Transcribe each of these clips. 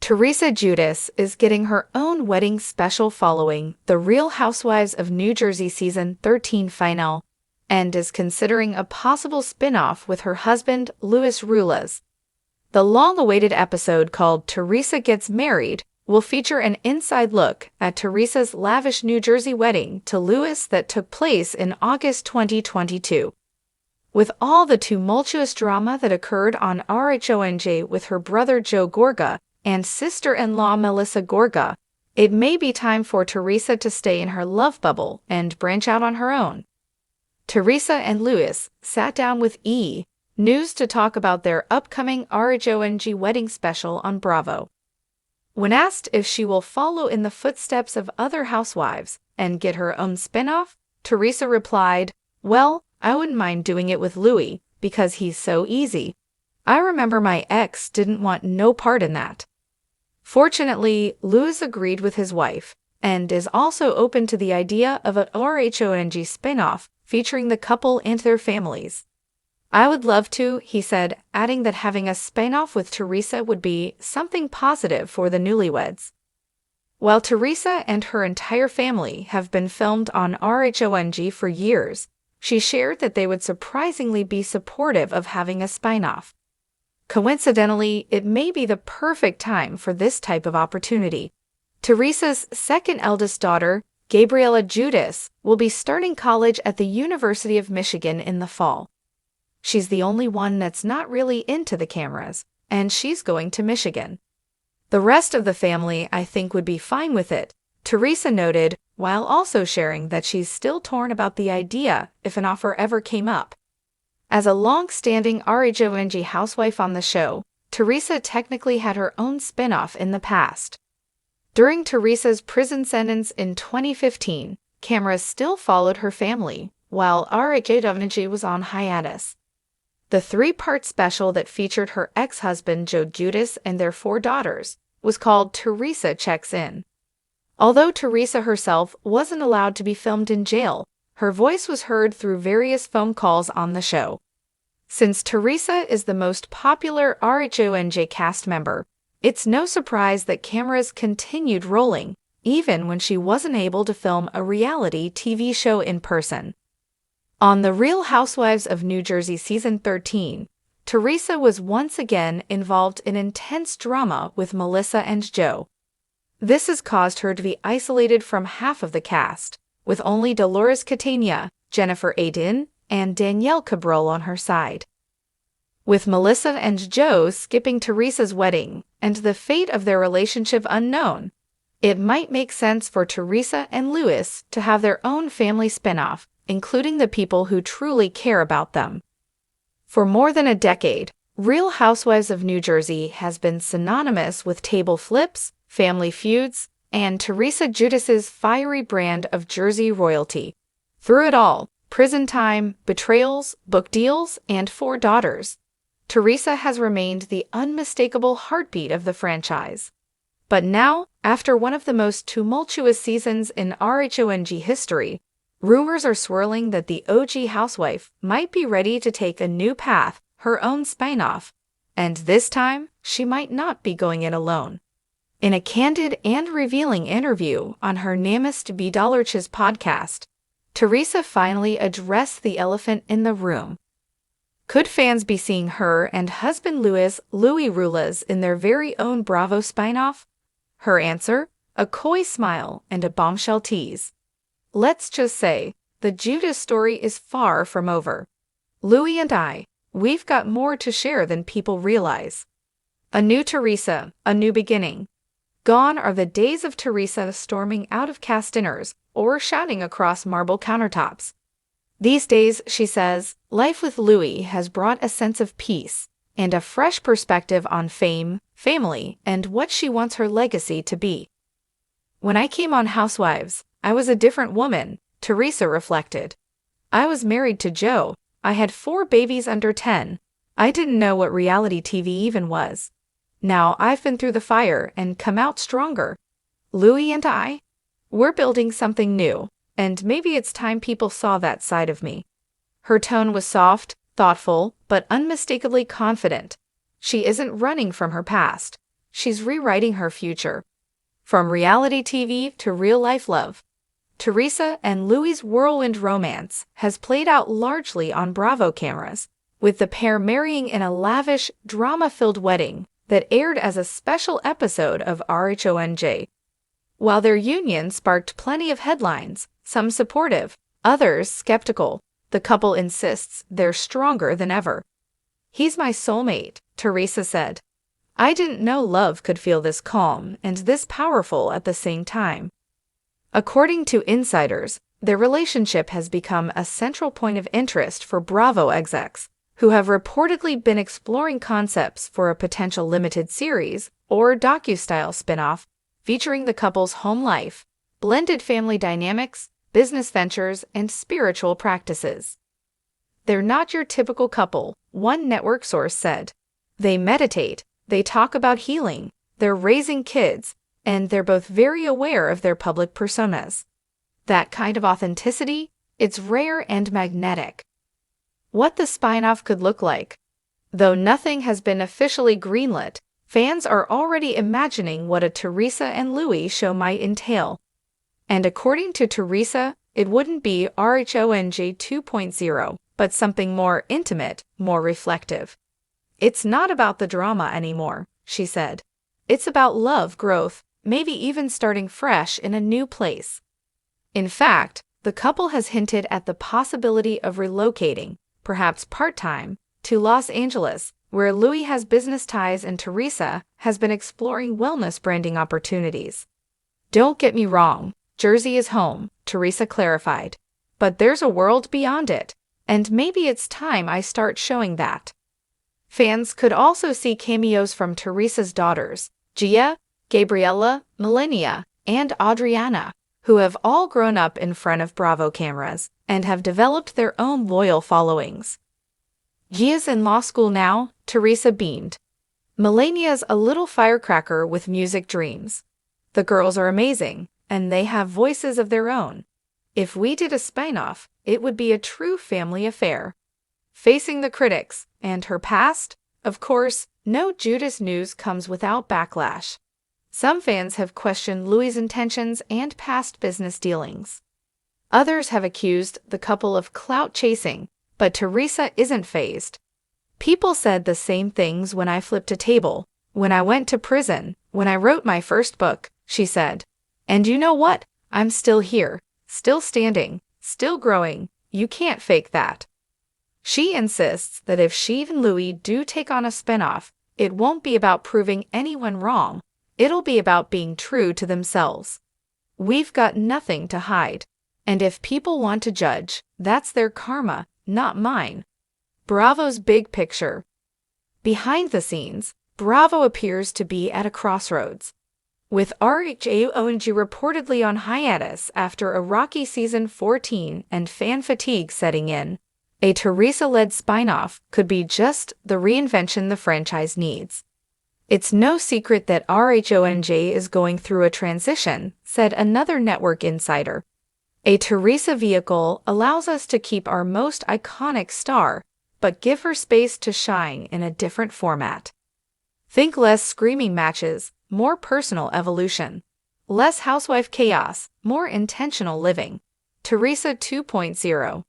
Teresa Giudice is getting her own wedding special following the Real Housewives of New Jersey Season 13 finale, and is considering a possible spin-off with her husband, Louis Rulas. The long-awaited episode called Teresa Gets Married will feature an inside look at Teresa's lavish New Jersey wedding to Louis that took place in August 2022. With all the tumultuous drama that occurred on RHONJ with her brother Joe Gorga and sister-in-law Melissa Gorga, it may be time for Teresa to stay in her love bubble and branch out on her own. Teresa and Louis sat down with E! News to talk about their upcoming RHONJ wedding special on Bravo. When asked if she will follow in the footsteps of other housewives and get her own spin-off, Teresa replied, "Well, I wouldn't mind doing it with Louis because he's so easy. I remember my ex didn't want no part in that." Fortunately, Louis agreed with his wife and is also open to the idea of an RHONJ spin-off featuring the couple and their families. "I would love to," he said, adding that having a spin-off with Teresa would be something positive for the newlyweds. While Teresa and her entire family have been filmed on RHONJ for years, she shared that they would surprisingly be supportive of having a spin-off. Coincidentally, it may be the perfect time for this type of opportunity. Teresa's second eldest daughter, Gabriella Giudice, will be starting college at the University of Michigan in the fall. She's the only one that's not really into the cameras, and she's going to Michigan. "The rest of the family, I think, would be fine with it," Teresa noted, while also sharing that she's still torn about the idea if an offer ever came up. As a long-standing RHONJ housewife on the show, Teresa technically had her own spin-off in the past. During Teresa's prison sentence in 2015, cameras still followed her family, while RHONJ was on hiatus. The three-part special that featured her ex-husband Joe Giudice and their 4 daughters was called Teresa Checks In. Although Teresa herself wasn't allowed to be filmed in jail, her voice was heard through various phone calls on the show. Since Teresa is the most popular RHONJ cast member, it's no surprise that cameras continued rolling, even when she wasn't able to film a reality TV show in person. On The Real Housewives of New Jersey Season 13, Teresa was once again involved in intense drama with Melissa and Joe. This has caused her to be isolated from half of the cast, with only Dolores Catania, Jennifer Aydin, and Danielle Cabral on her side. With Melissa and Joe skipping Teresa's wedding and the fate of their relationship unknown, it might make sense for Teresa and Louis to have their own family spin-off, including the people who truly care about them. For more than a decade, Real Housewives of New Jersey has been synonymous with table flips, family feuds, and Teresa Giudice's fiery brand of Jersey royalty. Through it all, prison time, betrayals, book deals, and 4 daughters, Teresa has remained the unmistakable heartbeat of the franchise. But now, after one of the most tumultuous seasons in RHONJ history, rumors are swirling that the OG housewife might be ready to take a new path, her own spin-off, and this time, she might not be going it alone. In a candid and revealing interview on her Namaste Be Dollarches podcast, Teresa finally addressed the elephant in the room. Could fans be seeing her and husband Louis Rulas in their very own Bravo spin-off? Her answer? A coy smile and a bombshell tease. Let's just say, the Giudice story is far from over. Louis and we've got more to share than people realize. A new Teresa, a new beginning. Gone are the days of Teresa storming out of cast dinners or shouting across marble countertops. These days, she says, life with Louis has brought a sense of peace and a fresh perspective on fame, family, and what she wants her legacy to be. "When I came on Housewives, I was a different woman," Teresa reflected. "I was married to Joe. I had 4 babies under 10. I didn't know what reality TV even was. Now I've been through the fire and come out stronger. Louis and we're building something new, and maybe it's time people saw that side of me." Her tone was soft, thoughtful, but unmistakably confident. She isn't running from her past. she's rewriting her future. From reality TV to real-life love, Teresa and Louis' whirlwind romance has played out largely on Bravo cameras, with the pair marrying in a lavish, drama-filled wedding that aired as a special episode of Rhonj. While their union sparked plenty of headlines, some supportive, others skeptical, the couple insists they're stronger than ever. "He's my soulmate," Teresa said. "I didn't know love could feel this calm and this powerful at the same time." According to insiders, their relationship has become a central point of interest for Bravo execs, who have reportedly been exploring concepts for a potential limited series or docu-style spin-off featuring the couple's home life, blended family dynamics, business ventures, and spiritual practices. "They're not your typical couple," one network source said. "They meditate, they talk about healing, they're raising kids, and they're both very aware of their public personas. That kind of authenticity, it's rare and magnetic." What the spin-off could look like. Though nothing has been officially greenlit, fans are already imagining what a Teresa and Louis show might entail. And according to Teresa, it wouldn't be Rhonj 2.0, but something more intimate, more reflective. "It's not about the drama anymore," she said. "It's about love, growth, maybe even starting fresh in a new place." In fact, the couple has hinted at the possibility of relocating, perhaps part-time, to Los Angeles, where Louis has business ties and Teresa has been exploring wellness branding opportunities. "Don't get me wrong, Jersey is home," Teresa clarified. "But there's a world beyond it, and maybe it's time I start showing that." Fans could also see cameos from Teresas daughters, Gia, Gabriella, Melania, and Adriana, who have all grown up in front of Bravo cameras and have developed their own loyal followings. "Gia's in law school now," Teresa beamed. "Melania's a little firecracker with music dreams. The girls are amazing, and they have voices of their own. If we did a spin-off, it would be a true family affair." Facing the critics and her past, of course, no Giudice news comes without backlash. Some fans have questioned Louis' intentions and past business dealings. Others have accused the couple of clout chasing, but Teresa isn't fazed. "People said the same things when I flipped a table, when I went to prison, when I wrote my first book," she said. "And you know what? I'm still here, still standing, still growing. You can't fake that." She insists that if she and Louis do take on a spinoff, it won't be about proving anyone wrong. It'll be about being true to themselves. "We've got nothing to hide. And if people want to judge, that's their karma, not mine." Bravo's big picture. Behind the scenes, Bravo appears to be at a crossroads. With Rhonj reportedly on hiatus after a rocky season 14 and fan fatigue setting in, a Teresa-led spin-off could be just the reinvention the franchise needs. "It's no secret that Rhonj is going through a transition," said another network insider. "A Teresa vehicle allows us to keep our most iconic star, but give her space to shine in a different format. Think less screaming matches, more personal evolution. Less housewife chaos, more intentional living. Teresa 2.0.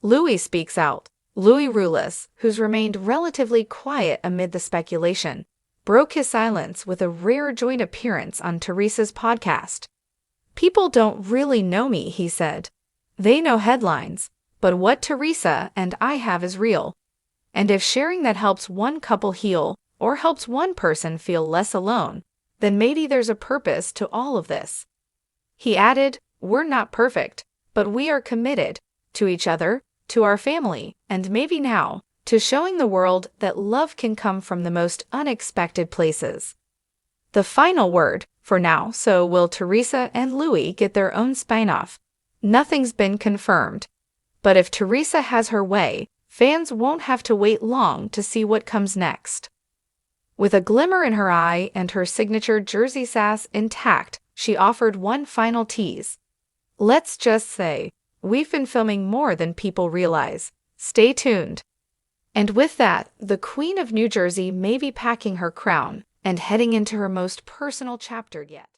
Louis speaks out. Louis Roulis, who's remained relatively quiet amid the speculation, broke his silence with a rare joint appearance on Teresa's podcast. "People don't really know me," he said. "They know headlines, but what Teresa and I have is real. And if sharing that helps one couple heal or helps one person feel less alone, then maybe there's a purpose to all of this." He added, "We're not perfect, but we are committed to each other, to our family, and maybe now, to showing the world that love can come from the most unexpected places." The final word, for now, so will Teresa and Louis get their own spin-off? Nothing's been confirmed. But if Teresa has her way, fans won't have to wait long to see what comes next. With a glimmer in her eye and her signature Jersey sass intact, she offered one final tease. "Let's just say, we've been filming more than people realize. Stay tuned." And with that, the Queen of New Jersey may be packing her crown, and heading into her most personal chapter yet.